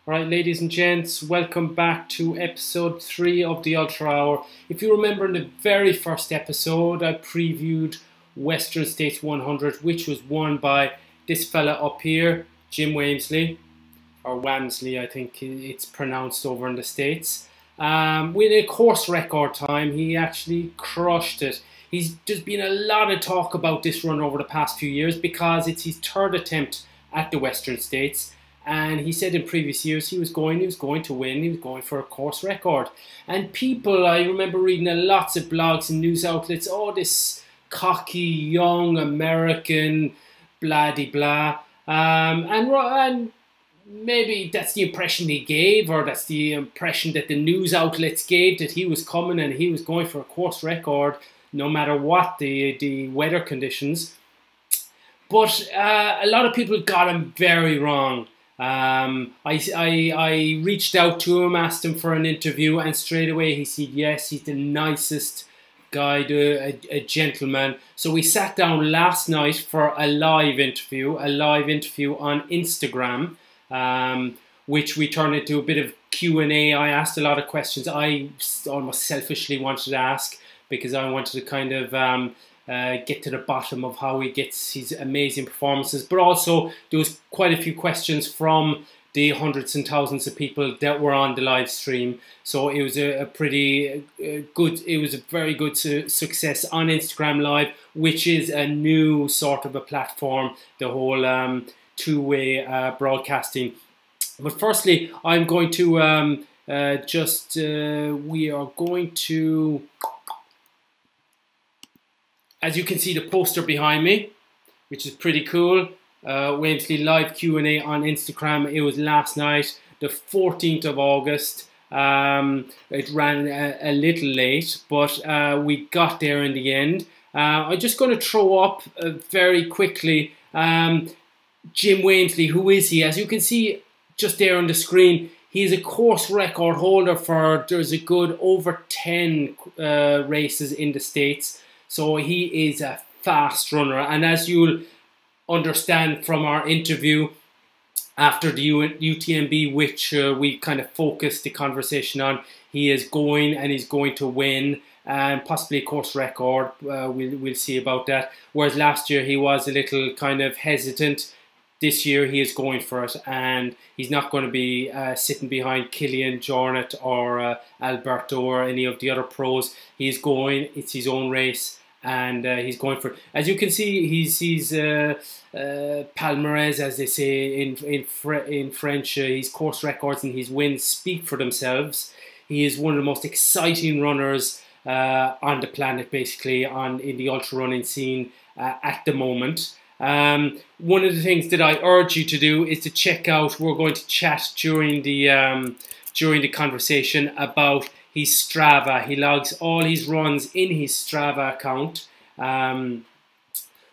All right, ladies and gents, welcome back to episode 3 of the Ultra Hour. If you remember in the very first episode, I previewed Western States 100, which was won by this fella up here, Jim Walmsley, or Wamsley, I think it's pronounced over in the States. With a course record time, he actually crushed it. There's been a lot of talk about this run over the past few years because it's his third attempt at the Western States. And he said in previous years he was going to win, he was going for a course record. And people, I remember reading lots of blogs and news outlets, oh, this cocky, young American, blah-de-blah. And maybe that's the impression he gave, or that's the impression that the news outlets gave, that he was coming and he was going for a course record, no matter what the weather conditions. But a lot of people got him very wrong. I reached out to him, asked him for an interview, and straight away he said yes, he's the nicest guy, a gentleman. So we sat down last night for a live interview on Instagram, which we turned into a bit of Q&A. I asked a lot of questions I almost selfishly wanted to ask, because I wanted to kind of get to the bottom of how he gets his amazing performances. But also there was quite a few questions from the hundreds and thousands of people that were on the live stream. So it was a very good success on Instagram Live, which is a new sort of a platform, the whole two-way broadcasting. But firstly, I'm going to we are going to, as you can see, the poster behind me, which is pretty cool. Walmsley live Q&A on Instagram. It was last night, the 14th of August. It ran a little late, but we got there in the end. I'm just going to throw up very quickly Jim Walmsley. Who is he? As you can see just there on the screen, he's a course record holder for, there's a good over 10 races in the States. So he is a fast runner, and as you'll understand from our interview after the UTMB, which we kind of focused the conversation on, he is going and he's going to win, and possibly a course record. We'll see about that. Whereas last year he was a little kind of hesitant. This year he is going for it, and he's not going to be sitting behind Killian Jornett or Alberto or any of the other pros. He's going, it's his own race, and he's going for it. As you can see, he's palmarès, as they say in French. His course records and his wins speak for themselves. He is one of the most exciting runners on the planet, basically, in the ultra running scene at the moment. One of the things that I urge you to do is to check out, we're going to chat during the conversation about his Strava. He logs all his runs in his Strava account,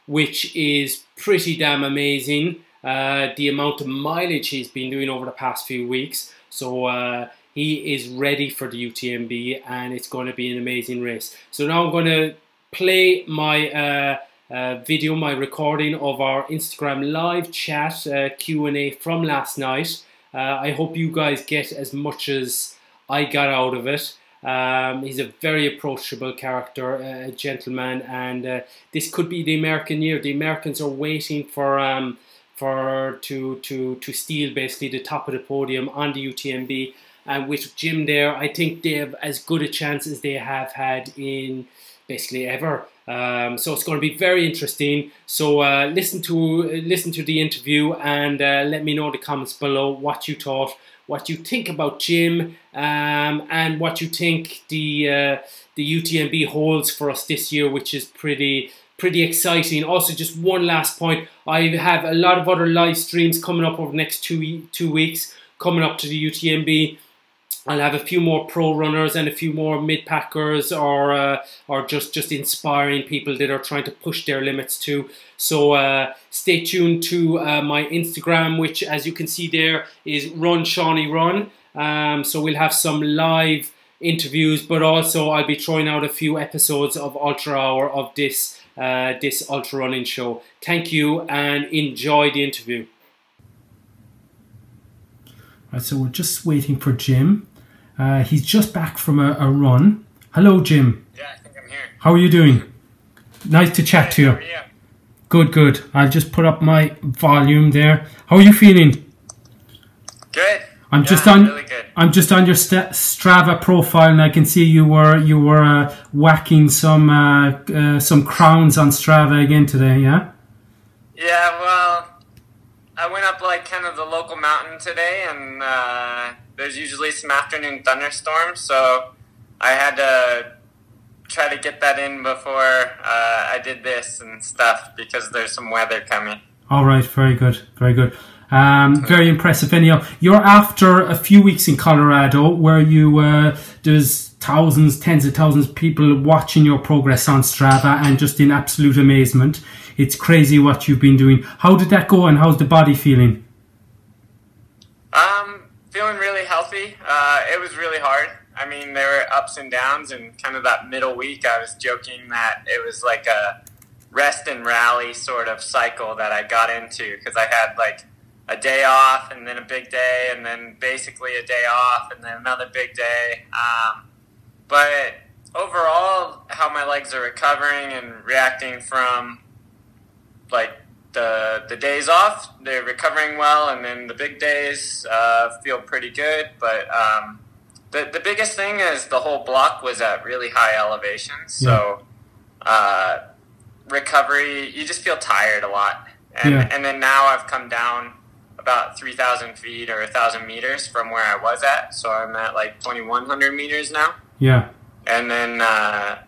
which is pretty damn amazing, the amount of mileage he's been doing over the past few weeks. So he is ready for the UTMB, and it's going to be an amazing race. So now I'm going to play my video, my recording of our Instagram live chat Q&A from last night. I hope you guys get as much as I got out of it. He's a very approachable character, a gentleman, and this could be the American year. The Americans are waiting to steal basically the top of the podium on the UTMB, and with Jim there, I think they have as good a chance as they have had in basically ever. So it's going to be very interesting. So listen to the interview, and let me know in the comments below what you thought, what you think about Jim, and what you think the UTMB holds for us this year, which is pretty exciting. Also, just one last point, I have a lot of other live streams coming up over the next two weeks coming up to the UTMB. I'll have a few more pro runners and a few more mid-packers, or just inspiring people that are trying to push their limits too. So stay tuned to my Instagram, which, as you can see there, is Run Shawnee Run. So we'll have some live interviews, but also I'll be throwing out a few episodes of Ultra Hour of this ultra running show. Thank you, and enjoy the interview. Right, so we're just waiting for Jim. He's just back from a run. Hello, Jim. Yeah, I think I'm here. How are you doing? Nice to chat to you. How are you? Good, good. I'll just put up my volume there. How are you feeling? Good. I'm just on. Really good. I'm just on your Strava profile, and I can see you were whacking some crowns on Strava again today. Yeah. Yeah. Well, I went up like kind of the local mountain today, and there's usually some afternoon thunderstorms, so I had to try to get that in before I did this and stuff because there's some weather coming. All right. Very good. Very good. Very impressive. Anyhow, you're after a few weeks in Colorado where you there's thousands, tens of thousands of people watching your progress on Strava and just in absolute amazement. It's crazy what you've been doing. How did that go and how's the body feeling? Feeling really healthy. It was really hard. I mean, there were ups and downs, and kind of that middle week I was joking that it was like a rest and rally sort of cycle that I got into because I had like a day off and then a big day and then basically a day off and then another big day. But overall, how my legs are recovering and reacting from like the days off, they're recovering well, and then the big days feel pretty good. But the biggest thing is the whole block was at really high elevations, so recovery, you just feel tired a lot. And then now I've come down about 3,000 feet or 1,000 meters from where I was at, so I'm at like 2,100 meters now. Yeah. And then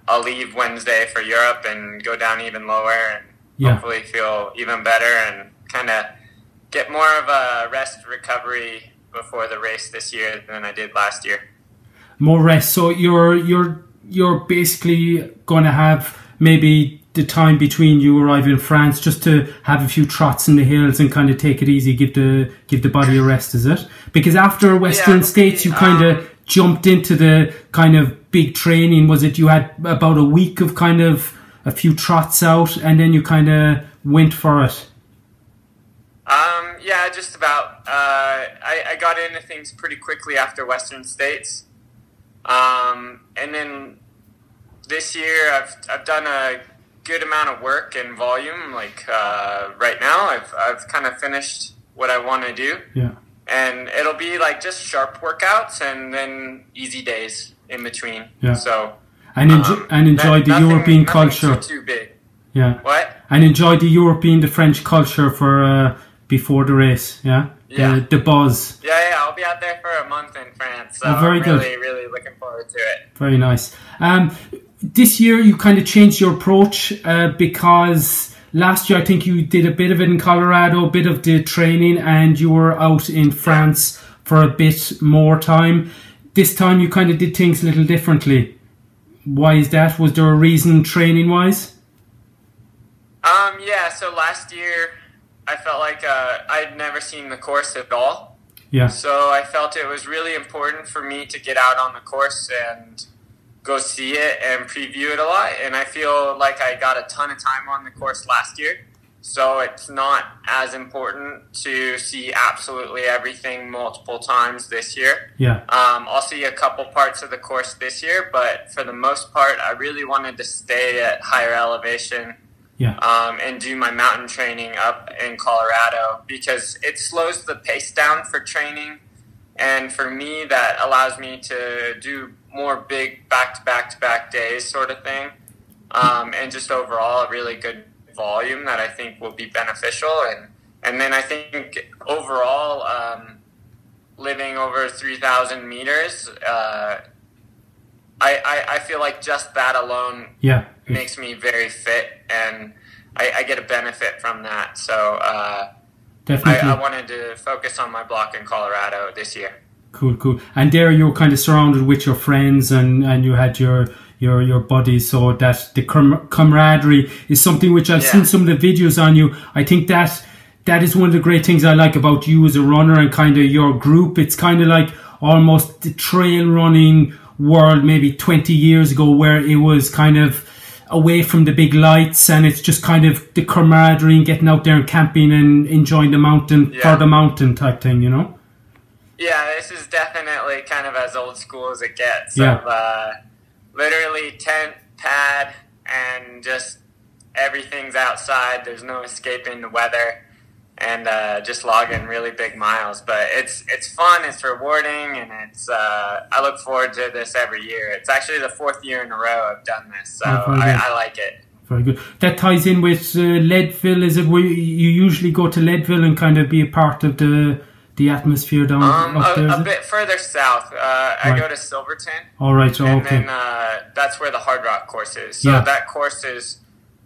I'll leave Wednesday for Europe and go down even lower and hopefully feel even better and kind of get more of a rest recovery before the race this year than I did last year. More rest. So you're basically going to have maybe the time between you arriving in France just to have a few trots in the hills and kind of take it easy, give the body a rest, is it? Because after Western States, you kind of jumped into the kind of big training. Was it you had about a week of kind of a few trots out and then you kind of went for it? Yeah, just about. I got into things pretty quickly after Western States. And then this year I've done a good amount of work and volume. Like right now I've kind of finished what I want to do. Yeah. And it'll be like just sharp workouts and then easy days in between. Yeah. So and enjoy the European culture. Too big. Yeah. What? And enjoy the European, the French culture for before the race. Yeah. Yeah. The buzz. Yeah. I'll be out there for a month in France. So very I'm good. Really looking forward to it. Very nice. This year you kind of changed your approach because last year I think you did a bit of it in Colorado, a bit of the training, and you were out in France for a bit more time. This time you kind of did things a little differently. Why is that? Was there a reason training wise? Yeah, so last year I felt like I'd never seen the course at all. Yeah. So I felt it was really important for me to get out on the course and go see it and preview it a lot. And I feel like I got a ton of time on the course last year. So it's not as important to see absolutely everything multiple times this year. Yeah. I'll see a couple parts of the course this year, but for the most part, I really wanted to stay at higher elevation. Yeah. And do my mountain training up in Colorado because it slows the pace down for training. And for me, that allows me to do more big back-to-back-to-back days sort of thing. And just overall a really good volume that I think will be beneficial. And then I think overall, living over 3,000 meters, I feel like just that alone makes me very fit, and I get a benefit from that. So definitely. I wanted to focus on my block in Colorado this year. Cool. And there you were kind of surrounded with your friends and you had your buddies, so that the camaraderie is something which I've seen some of the videos on you. I think that is one of the great things I like about you as a runner and kind of your group. It's kind of like almost the trail running world maybe 20 years ago, where it was kind of away from the big lights and it's just kind of the camaraderie and getting out there and camping and enjoying the mountain for the mountain type thing, you know? Yeah, this is definitely kind of as old school as it gets. Yeah. Of, literally tent, pad, and just everything's outside. There's no escaping the weather, and just logging really big miles. But it's fun, it's rewarding, and it's I look forward to this every year. It's actually the 4th year in a row I've done this, so I like it. Very good. That ties in with Leadville. Is it where you usually go to Leadville and kind of be a part of the atmosphere down up there? A bit further south. I go to Silverton. All right. And okay. then that's where the Hard Rock course is. So that course is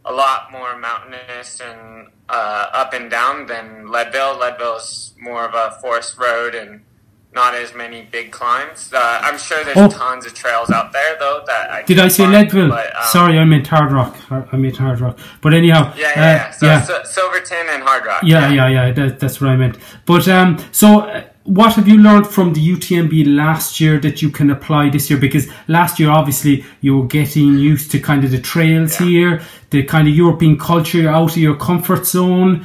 a lot more mountainous and up and down than Leadville. Leadville's more of a forest road and not as many big climbs. I'm sure there's tons of trails out there, though. Did I say Leadville? But, sorry, I meant Hard Rock. I meant Hard Rock. But anyhow. So Silverton and Hard Rock. That's what I meant. But so what have you learned from the UTMB last year that you can apply this year? Because last year, obviously, you were getting used to kind of the trails here, the kind of European culture, out of your comfort zone.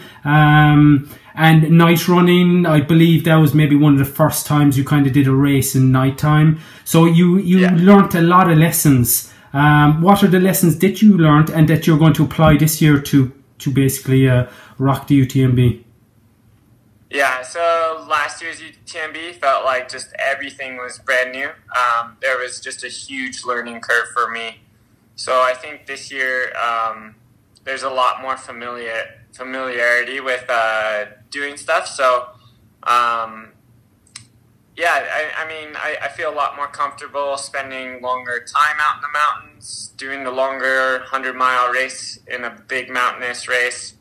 And night running, I believe that was maybe one of the first times you kind of did a race in nighttime. So you learnt a lot of lessons. What are the lessons that you learnt and that you're going to apply this year to basically rock the UTMB? Yeah, so last year's UTMB felt like just everything was brand new. There was just a huge learning curve for me. So I think this year there's a lot more familiarity with doing stuff. So, I feel a lot more comfortable spending longer time out in the mountains, doing the longer 100-mile race in a big mountainous race,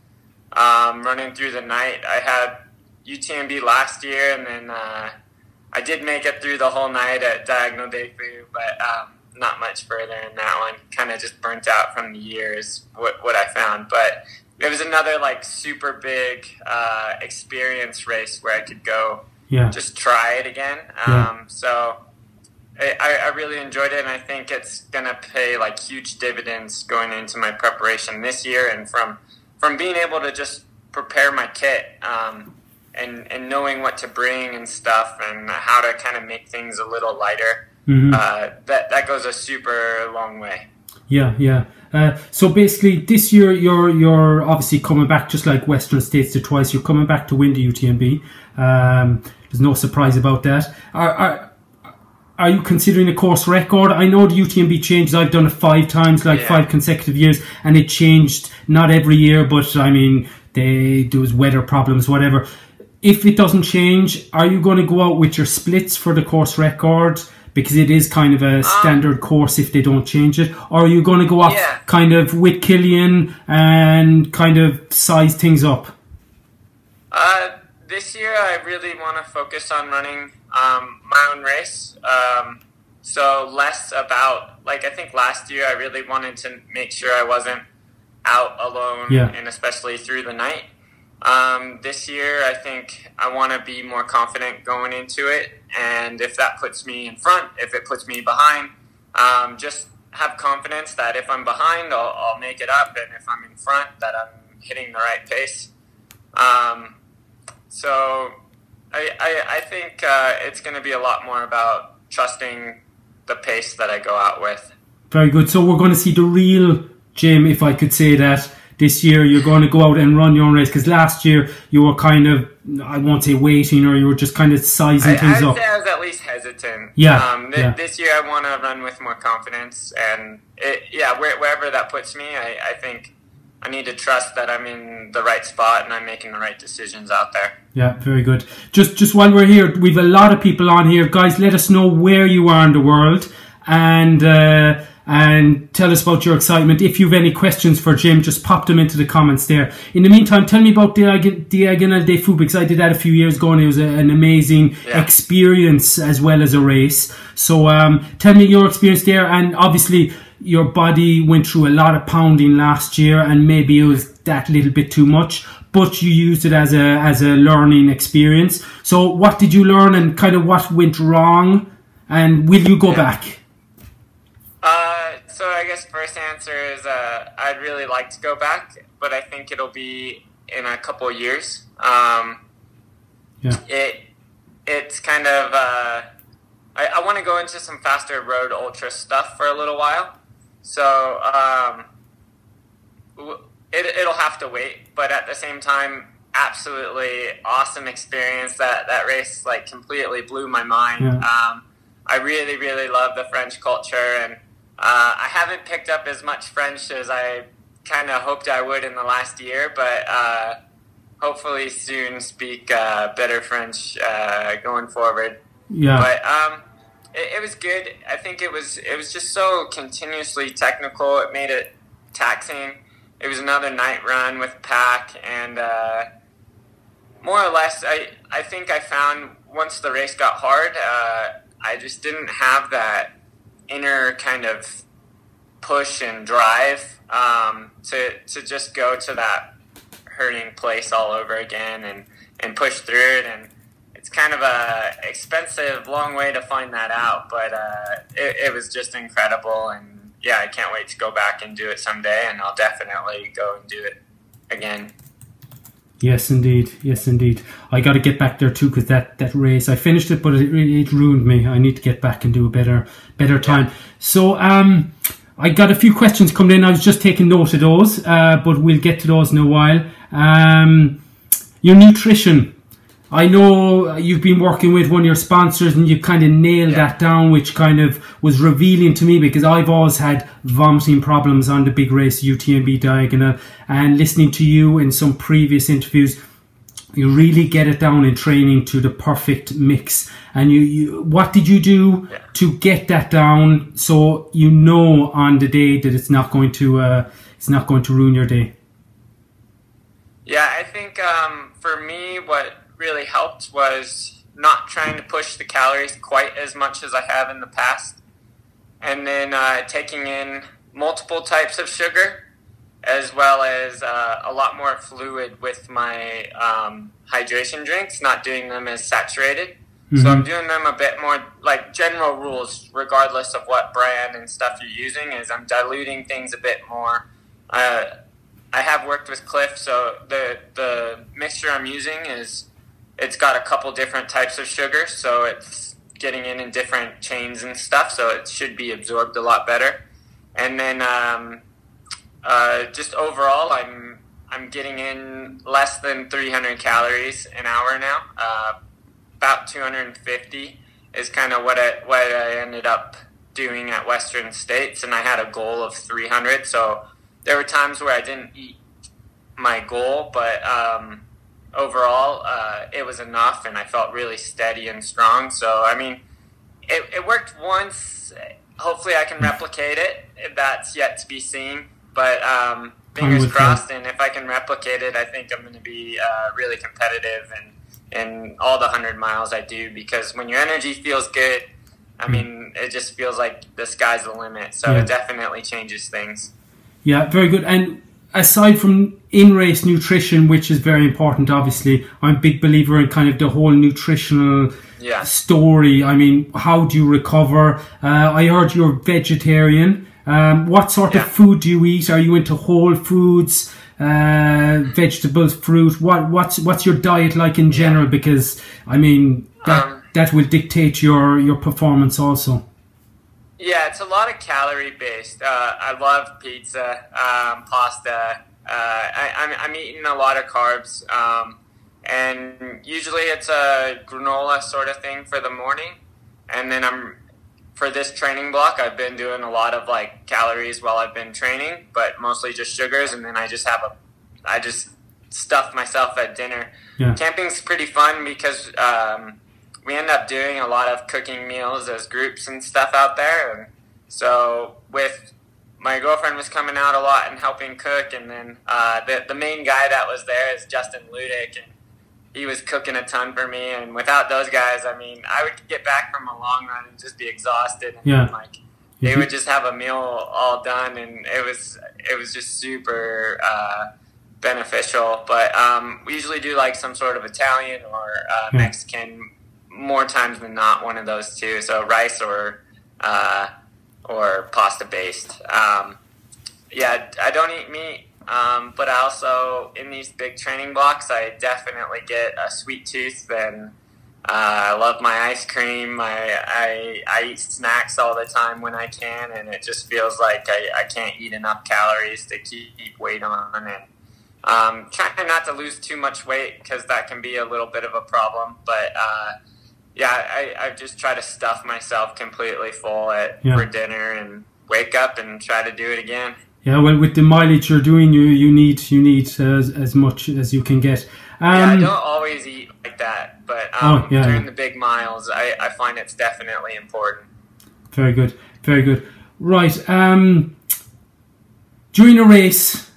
running through the night. I had UTMB last year, and then I did make it through the whole night at Diagonal Day Fous, but not much further in that one. Kind of just burnt out from the years, what I found. But it was another like super big experience race where I could go just try it again. So I really enjoyed it, and I think it's gonna pay like huge dividends going into my preparation this year, and from being able to just prepare my kit and knowing what to bring and stuff, and how to kind of make things a little lighter. That goes a super long way. So basically this year you're obviously coming back, just like Western States did twice. You're coming back to win the UTMB. There's no surprise about that. Are you considering a course record? I know the UTMB changes. I've done it 5 times, 5 consecutive years, and it changed not every year, but I mean there was weather problems, whatever. If it doesn't change, are you going to go out with your splits for the course record? Because it is kind of a standard course if they don't change it. Or are you going to go up kind of with Killian and kind of size things up? This year I really want to focus on running my own race. So less about, like I think last year I really wanted to make sure I wasn't out alone and especially through the night. This year, I think I want to be more confident going into it, and if that puts me in front, if it puts me behind, just have confidence that if I'm behind, I'll make it up, and if I'm in front, that I'm hitting the right pace. So I think it's going to be a lot more about trusting the pace that I go out with. Very good. So we're going to see the real Jim, if I could say that. This year you're going to go out and run your own race, because last year you were kind of, I won't say waiting, or you were just kind of sizing things up. I'd say I was at least hesitant. This year I want to run with more confidence, and wherever that puts me, I think I need to trust that I'm in the right spot and I'm making the right decisions out there. Yeah, very good. Just while we're here, we've a lot of people on here. Guys, let us know where you are in the world, and tell us about your excitement. If you've any questions for Jim, just pop them into the comments there. In the meantime, tell me about Diagonal des Fous, because I did that a few years ago and it was an amazing experience as well as a race. So tell me your experience there, and obviously your body went through a lot of pounding last year and maybe it was that little bit too much, but you used it as a learning experience. So what did you learn and kind of what went wrong, and will you go back? So I guess first answer is I'd really like to go back, but I think it'll be in a couple of years. it's kind of I want to go into some faster road ultra stuff for a little while, so it'll have to wait. But at the same time, absolutely awesome experience. That race like completely blew my mind. Yeah. I really, really love the French culture, and I haven't picked up as much French as I kind of hoped I would in the last year, but hopefully soon speak better French going forward. Yeah. But it was good. I think it was just so continuously technical. It made it taxing. It was another night run with pack, and more or less, I think I found once the race got hard, I just didn't have that inner kind of push and drive to just go to that hurting place all over again and push through it. And it's kind of a expensive, long way to find that out, but it was just incredible. And yeah, I can't wait to go back and do it someday, and I'll definitely go and do it again. Yes, indeed. Yes, indeed. I got to get back there too, because that race, I finished it, but it ruined me. I need to get back and do a better time. Yeah. So I got a few questions coming in. I was just taking note of those, but we'll get to those in a while. Your nutrition. I know you've been working with one of your sponsors and you kind of nailed that down, which kind of was revealing to me, because I've always had vomiting problems on the big race, UTMB Diagonal, and listening to you in some previous interviews, you really get it down in training to the perfect mix. And you what did you do to get that down so you know on the day that it's not going to ruin your day? Yeah, I think for me, what really helped was not trying to push the calories quite as much as I have in the past, and then taking in multiple types of sugar, as well as a lot more fluid with my hydration drinks, not doing them as saturated. So I'm doing them a bit more, like general rules, regardless of what brand and stuff you're using, is I'm diluting things a bit more. I have worked with Cliff, so the mixture I'm using it's got a couple different types of sugar, so it's getting in different chains and stuff, so it should be absorbed a lot better. And then just overall, I'm getting in less than 300 calories an hour now. About 250 is kind of what I ended up doing at Western States, and I had a goal of 300. So there were times where I didn't eat my goal, but overall, it was enough, and I felt really steady and strong. So, I mean, it worked once. Hopefully I can replicate it. That's yet to be seen. But fingers crossed, and if I can replicate it, I think I'm going to be really competitive in all the 100 miles I do, because when your energy feels good, I mean, it just feels like the sky's the limit. So it definitely changes things. Yeah, very good. And aside from in-race nutrition, which is very important, obviously, I'm a big believer in kind of the whole nutritional story. I mean, how do you recover? I heard you're vegetarian. What sort of food do you eat? Are you into whole foods, vegetables, fruit? What's your diet like in general? Because, I mean, that will dictate your performance also. Yeah, it's a lot of calorie based. I love pizza, pasta. I'm eating a lot of carbs, and usually it's a granola sort of thing for the morning. And then for this training block, I've been doing a lot of like calories while I've been training, but mostly just sugars. And then I just stuff myself at dinner. Yeah. Camping's pretty fun because we end up doing a lot of cooking meals as groups and stuff out there. And so with my girlfriend was coming out a lot and helping cook. And then the main guy that was there is Justin Ludick, and he was cooking a ton for me. And without those guys, I mean, I would get back from a long run and just be exhausted. And then, like, they would just have a meal all done, and it was just super beneficial. But we usually do like some sort of Italian or Mexican, more times than not, one of those two. So rice or pasta based. I don't eat meat, but I also, in these big training blocks, I definitely get a sweet tooth, and I love my ice cream. I eat snacks all the time when I can, and it just feels like I can't eat enough calories to keep weight on. And trying not to lose too much weight because that can be a little bit of a problem. But yeah, I just try to stuff myself completely full for dinner and wake up and try to do it again. Yeah, well, with the mileage you're doing, you need as much as you can get. Yeah, I don't always eat like that, but during the big miles, I find it's definitely important. Very good, very good. Right, during a race,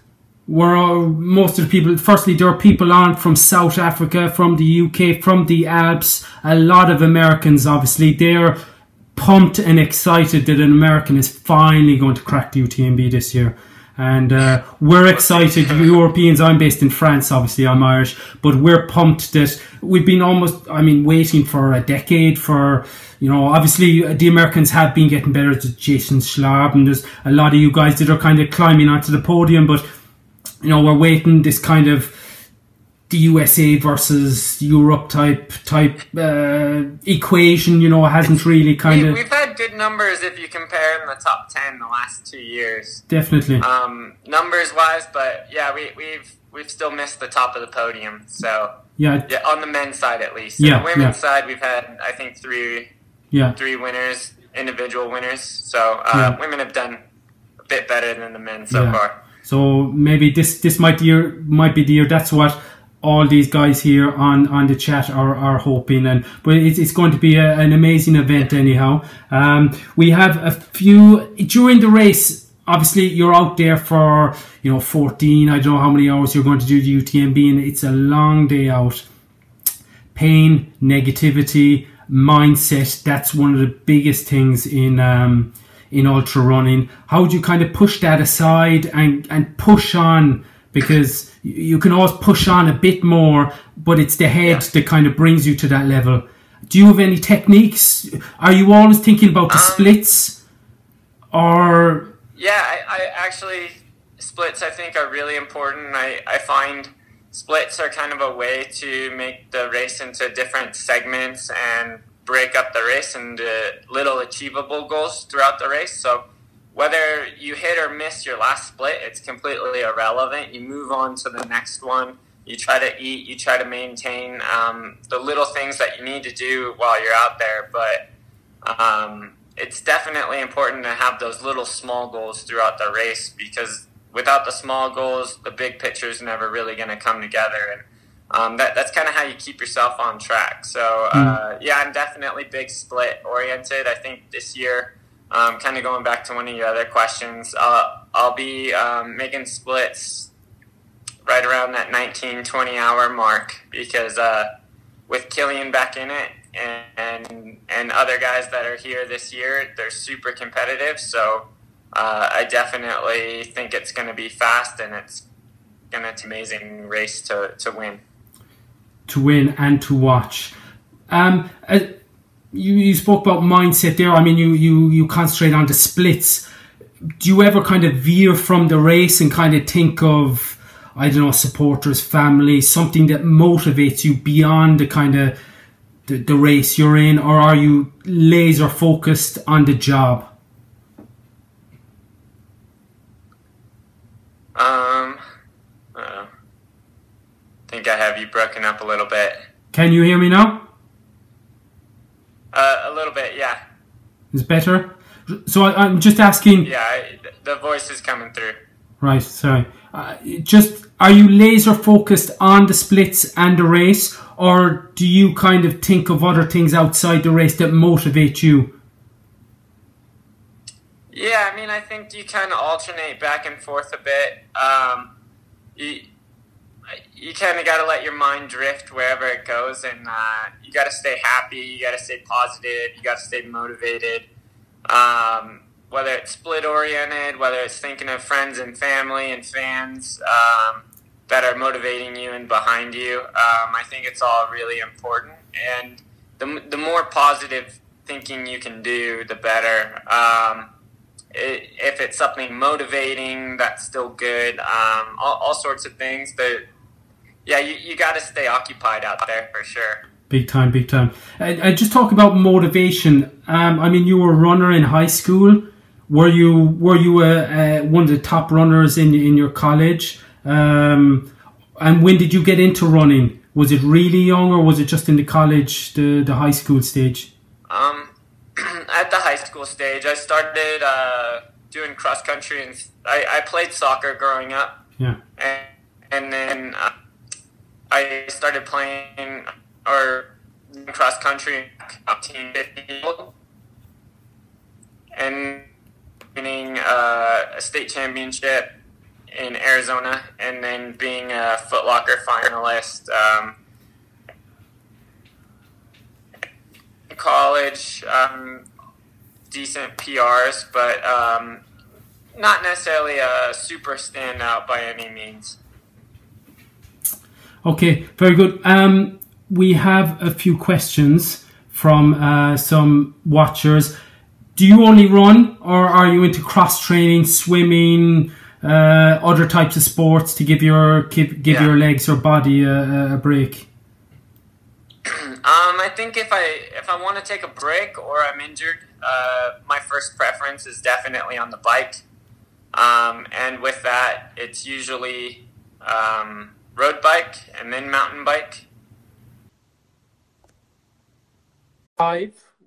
most of the people, firstly, there are people on from South Africa, from the UK, from the Alps, a lot of Americans, obviously. They're pumped and excited that an American is finally going to crack the UTMB this year. And we're excited, Europeans. I'm based in France, obviously I'm Irish, but we're pumped that we've been waiting for a decade for, obviously the Americans have been getting better. To Jason Schlaub, and there's a lot of you guys that are kind of climbing onto the podium, but we're waiting this kind of the USA versus Europe type equation, hasn't really kind of... We've had good numbers if you compare in the top 10 the last 2 years. Definitely. Numbers-wise, but yeah, we've still missed the top of the podium. So yeah, on the men's side at least. On the women's side, we've had, I think, three winners, individual winners. So women have done a bit better than the men so far. So maybe this might be the year. That's what all these guys here on the chat are hoping, but it's going to be an amazing event anyhow. We have a few during the race. Obviously, you're out there for 14. I don't know how many hours you're going to do the UTMB, and it's a long day out. Pain, negativity, mindset. That's one of the biggest things in ultra running. How do you kind of push that aside and push on? Because you can always push on a bit more, but it's the head that kind of brings you to that level. Do you have any techniques? Are you always thinking about the splits? Or... Yeah, I actually, splits I think are really important. I find splits are kind of a way to make the race into different segments and break up the race into little achievable goals throughout the race. So whether you hit or miss your last split, it's completely irrelevant. You move on to the next one. You try to eat. You try to maintain the little things that you need to do while you're out there. But it's definitely important to have those little small goals throughout the race, because without the small goals, the big picture is never really going to come together. And that's kind of how you keep yourself on track. So, yeah, I'm definitely big split oriented. I think this year, kind of going back to one of your other questions, I'll be making splits right around that 19-20 hour mark, because with Killian back in it and other guys that are here this year, they're super competitive. So I definitely think it's going to be fast, and it's going to be an amazing race to win. To win and to watch. You spoke about mindset there. I mean, you concentrate on the splits. Do you ever kind of veer from the race and kind of think of, I don't know, supporters, family, something that motivates you beyond the kind of the race you're in, or are you laser focused on the job? I think I have you broken up a little bit. Can you hear me now? A little bit, yeah. Is better? So I'm just asking... Yeah, the voice is coming through. Right, sorry. Just, are you laser focused on the splits and the race, or do you kind of think of other things outside the race that motivate you? Yeah, I mean, I think you kind of alternate back and forth a bit. You kind of got to let your mind drift wherever it goes, and you got to stay happy, you got to stay positive, you got to stay motivated. Whether it's split-oriented, whether it's thinking of friends and family and fans that are motivating you and behind you, I think it's all really important. And the more positive thinking you can do, the better. If it's something motivating, that's still good. All sorts of things. Yeah, you got to stay occupied out there for sure. Big time, big time. I just talk about motivation. I mean, you were a runner in high school. Were you one of the top runners in your college? And when did you get into running? Was it really young, or was it just in the college, the high school stage? At the high school stage, I started doing cross country, and I played soccer growing up. Yeah. And then I started playing cross country up to 50, and winning a state championship in Arizona, and then being a Foot Locker finalist. In college, decent PRs, but not necessarily a super standout by any means. Okay, very good. We have a few questions from some watchers. Do you only run, or are you into cross training, swimming, other types of sports to give your legs or body a break? I think if I want to take a break or I'm injured, my first preference is definitely on the bike. And with that, it's usually road bike and then mountain bike.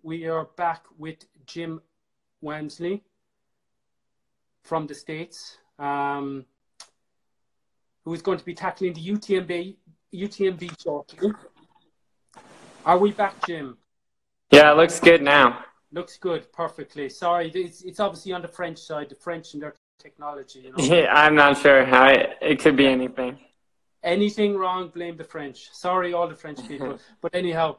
We are back with Jim Walmsley from the States, who is going to be tackling the UTMB shortly. Are we back, Jim? Yeah, it looks good now. Looks good, perfectly. Sorry, it's obviously on the French side, the French and their technology. You know? Yeah, I'm not sure how it could be anything. Anything wrong, blame the French. Sorry, all the French people. But anyhow,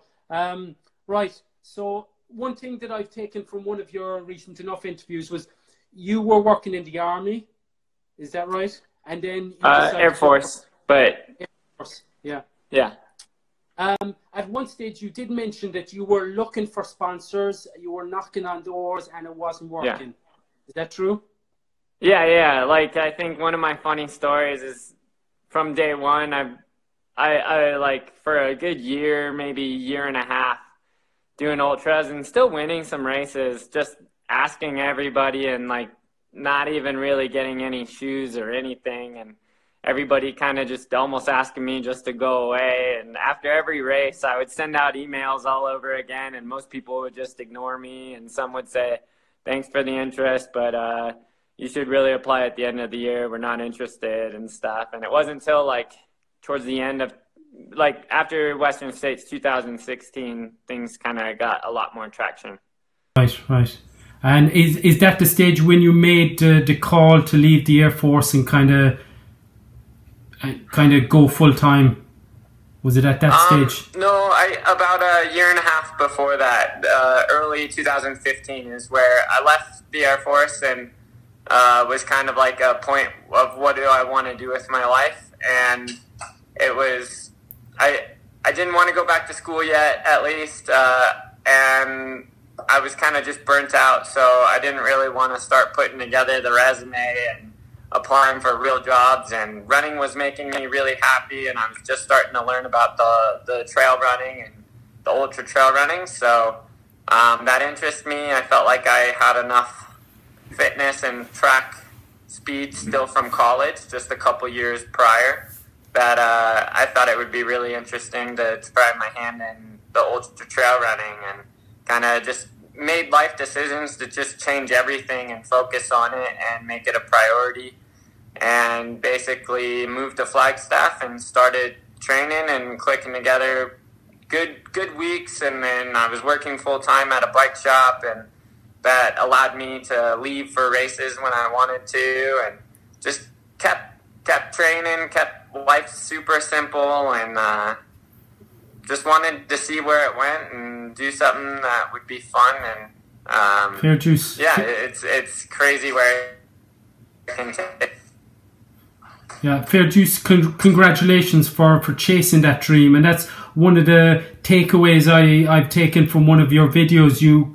right. So one thing that I've taken from one of your recent enough interviews was you were working in the Army. Is that right? And then you Air Force, but Air Force, yeah. Yeah. At one stage, you did mention that you were looking for sponsors, you were knocking on doors, and it wasn't working. Yeah. Is that true? Yeah. Like, I think one of my funny stories is from day one, I like for a good year, maybe year and a half, doing ultras and still winning some races, just asking everybody and like not even really getting any shoes or anything, and everybody kind of just almost asking me just to go away. And after every race, I would send out emails all over again, and most people would just ignore me, and some would say, thanks for the interest, but you should really apply at the end of the year. We're not interested and stuff. And it wasn't until like towards the end of, like after Western States 2016, things kind of got a lot more traction. Right. And is that the stage when you made the call to leave the Air Force and kind of go full time? Was it at that stage? No, about a year and a half before that, early 2015 is where I left the Air Force and was kind of like a point of what do I want to do with my life. And it was, I didn't want to go back to school yet, at least, and I was kind of just burnt out, so I didn't really want to start putting together the resume and applying for real jobs. And running was making me really happy, and I was just starting to learn about the trail running and the ultra trail running, so that interested me. I felt like I had enough fitness and track speed still from college, just a couple years prior, that I thought it would be really interesting to try my hand in the ultra trail running, and kind of just made life decisions to just change everything and focus on it and make it a priority, and basically moved to Flagstaff and started training and clicking together good weeks. And then I was working full time at a bike shop, and that allowed me to leave for races when I wanted to, and just kept training, kept life super simple, and just wanted to see where it went and do something that would be fun. And fair juice. Yeah, it's crazy where it can take. Yeah, fair juice. Congratulations for chasing that dream. And that's one of the takeaways I've taken from one of your videos. You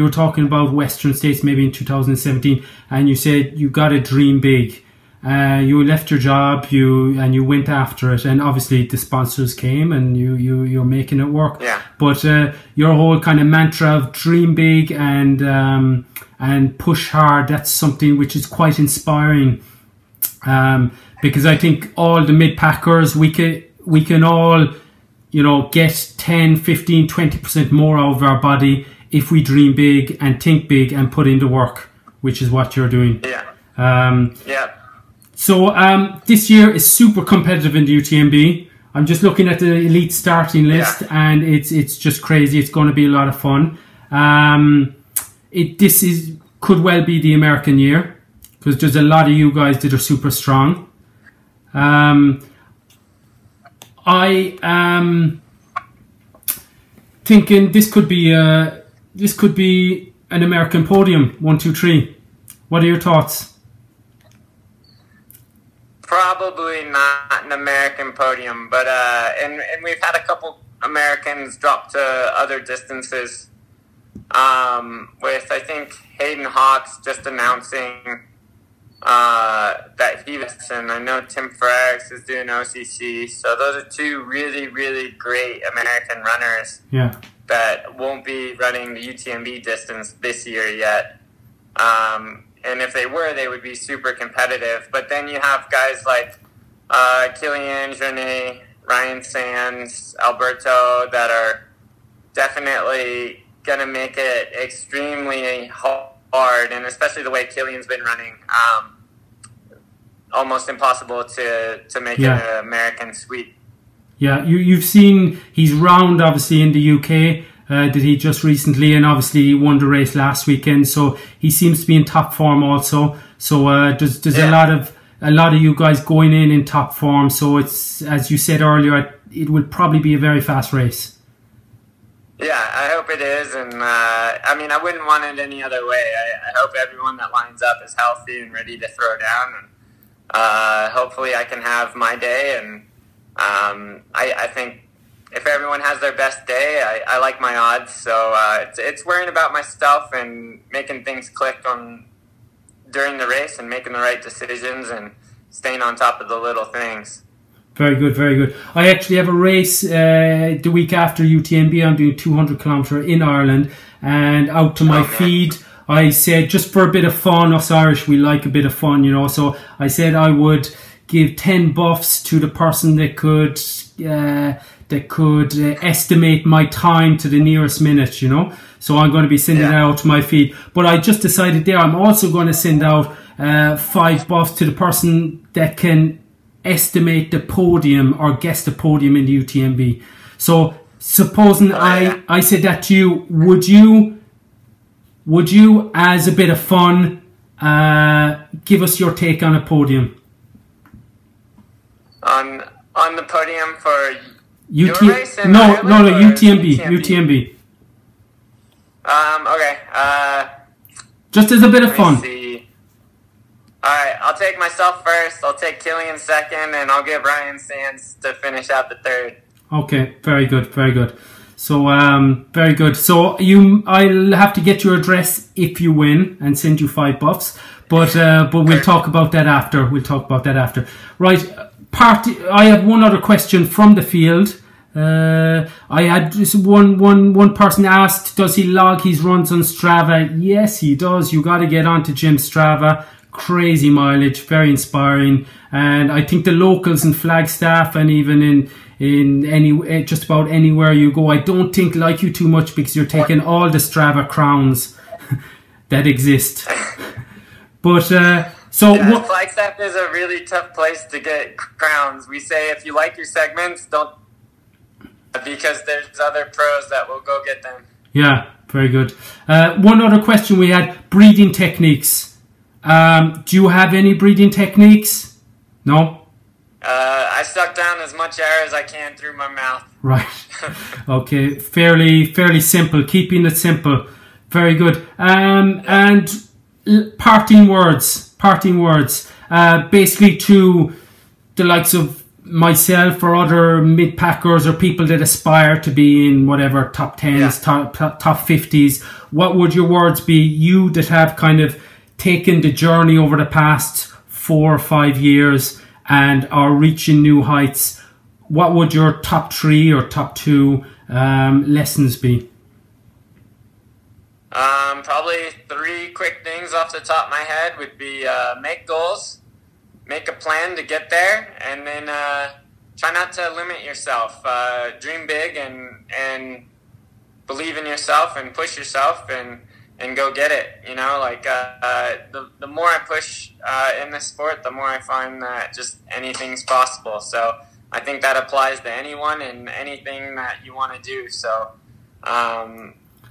were talking about Western States maybe in 2017, and you said you got to dream big. you left your job, and you went after it, and obviously the sponsors came, and you're making it work. Yeah. But your whole kind of mantra of dream big and push hard, that's something which is quite inspiring. Because I think all the mid-packers, we can all, get 10, 15, 20% more out of our body if we dream big and think big and put in the work, which is what you're doing. Yeah. Yeah. So this year is super competitive in the UTMB. I'm just looking at the elite starting list, and it's just crazy. It's going to be a lot of fun. Could well be the American year, because there's a lot of you guys that are super strong. I am thinking this could be an American podium. 1, 2, 3. What are your thoughts? Probably not an American podium, but and we've had a couple Americans drop to other distances. With I think Hayden Hawks just announcing that he was, and I know Tim Frericks is doing OCC. So those are two really, really great American runners. Yeah. That won't be running the UTMB distance this year yet. And if they were, they would be super competitive. But then you have guys like Killian Jornett, Ryan Sands, Alberto that are definitely going to make it extremely hard. And especially the way Killian's been running, almost impossible to make it an American sweep. Yeah, you've seen he's round, obviously, in the UK. Did he just recently, and obviously he won the race last weekend, so he seems to be in top form also. So there's a lot of you guys going in top form. So it's, as you said earlier, it will probably be a very fast race. Yeah, I hope it is, and I mean, I wouldn't want it any other way. I hope everyone that lines up is healthy and ready to throw down, and hopefully I can have my day. And I think if everyone has their best day, I like my odds. So it's worrying about myself and making things click during the race and making the right decisions and staying on top of the little things. Very good, very good. I actually have a race the week after UTMB. I'm doing 200 kilometre in Ireland, and out to my feed, I said, just for a bit of fun, us Irish, we like a bit of fun, so I said I would give 10 buffs to the person that could estimate my time to the nearest minute, So I'm going to be sending it out to my feed. But I just decided there, I'm also going to send out 5 buffs to the person that can estimate the podium or guess the podium in the UTMB. So supposing I said that to you, would you, as a bit of fun, give us your take on a podium? On the podium for your race in Ireland, no, UTMB. Okay. Just as a bit of fun. See. All right, I'll take myself first. I'll take Killian second, and I'll give Ryan Sands to finish out the third. Okay, very good, very good. So, very good. So I'll have to get your address if you win and send you 5 buffs. But we'll talk about that after. Right. I have one other question from the field. I had just one person asked, does he log his runs on Strava? Yes, he does. You got to get onto Jim's Strava. Crazy mileage, very inspiring. And I think the locals in Flagstaff and even in just about anywhere you go, I don't think like you too much because you're taking all the Strava crowns that exist. But Flagstaff is a really tough place to get crowns. We say if you like your segments, don't, because there's other pros that will go get them. Yeah, very good. One other question we had, breathing techniques. Do you have any breathing techniques? No? I suck down as much air as I can through my mouth. Right. Okay. Fairly simple. Keeping it simple. Very good. And parting words. Basically to the likes of myself or other mid-packers or people that aspire to be in whatever top 10s, top 50s. What would your words be? You that have kind of taken the journey over the past 4 or 5 years and are reaching new heights, what would your top 3 or top 2 lessons be? Probably 3 quick things off the top of my head would be make goals, make a plan to get there, and then try not to limit yourself. Dream big and believe in yourself and push yourself and go get it. You know, like the more I push in this sport, the more I find that just anything's possible. So I think that applies to anyone and anything that you want to do. So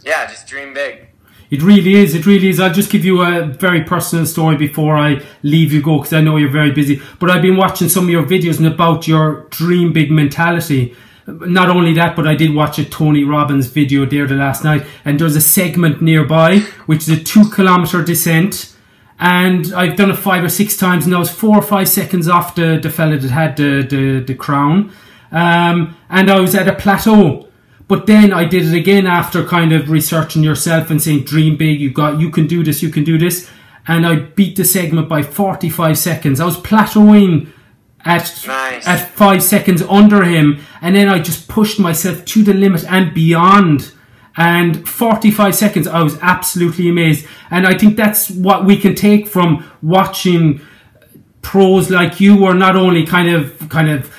yeah, just dream big. It really is. It really is. I'll just give you a very personal story before I leave you go, because I know you're very busy. But I've been watching some of your videos and about your dream big mentality. Not only that, but I did watch a Tony Robbins video there the last night, and there's a segment nearby which is a 2-kilometer descent, and I've done it 5 or 6 times, and I was 4 or 5 seconds off the fella that had the crown, and I was at a plateau. But then I did it again after kind of researching yourself and saying, dream big, you can do this, you can do this. And I beat the segment by 45 seconds. I was plateauing at 5 seconds under him. And then I just pushed myself to the limit and beyond. And 45 seconds, I was absolutely amazed. And I think that's what we can take from watching pros like you, or not only kind of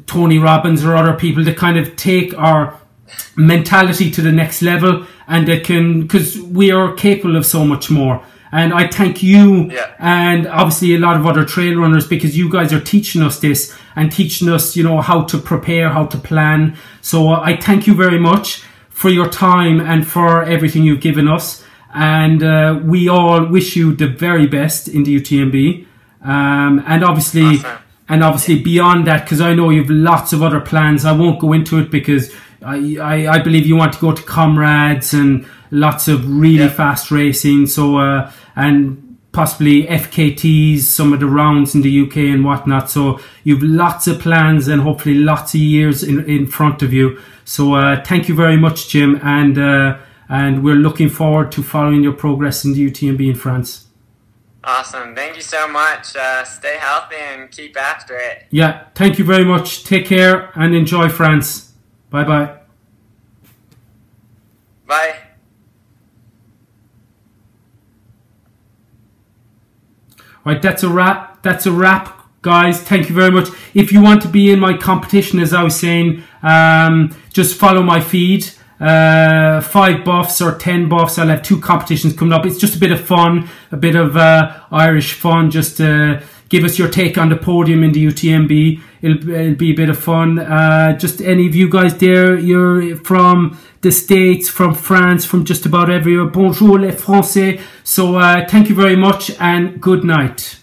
Tony Robbins or other people that kind of take our mentality to the next level, and they can, because we are capable of so much more. And I thank you, and obviously a lot of other trail runners, because you guys are teaching us this and teaching us, you know, how to prepare, how to plan. So I thank you very much for your time and for everything you've given us. And we all wish you the very best in the UTMB. And obviously beyond that, because I know you've lots of other plans. I won't go into it because I believe you want to go to Comrades and lots of really fast racing. So and possibly FKTs, some of the rounds in the UK and whatnot. So you've lots of plans and hopefully lots of years in front of you. So thank you very much, Jim, and we're looking forward to following your progress in the UTMB in France. Awesome. Thank you so much. Stay healthy and keep after it. Yeah, thank you very much. Take care and enjoy France. Bye-bye. Bye. Right, that's a wrap. That's a wrap, guys. Thank you very much. If you want to be in my competition, as I was saying, just follow my feed. 5 buffs or 10 buffs. I'll have 2 competitions coming up. It's just a bit of fun, a bit of Irish fun, just to give us your take on the podium in the UTMB. It'll be a bit of fun. Just any of you guys there, you're from the States, from France, from just about everywhere. Bonjour les Français. So thank you very much and good night.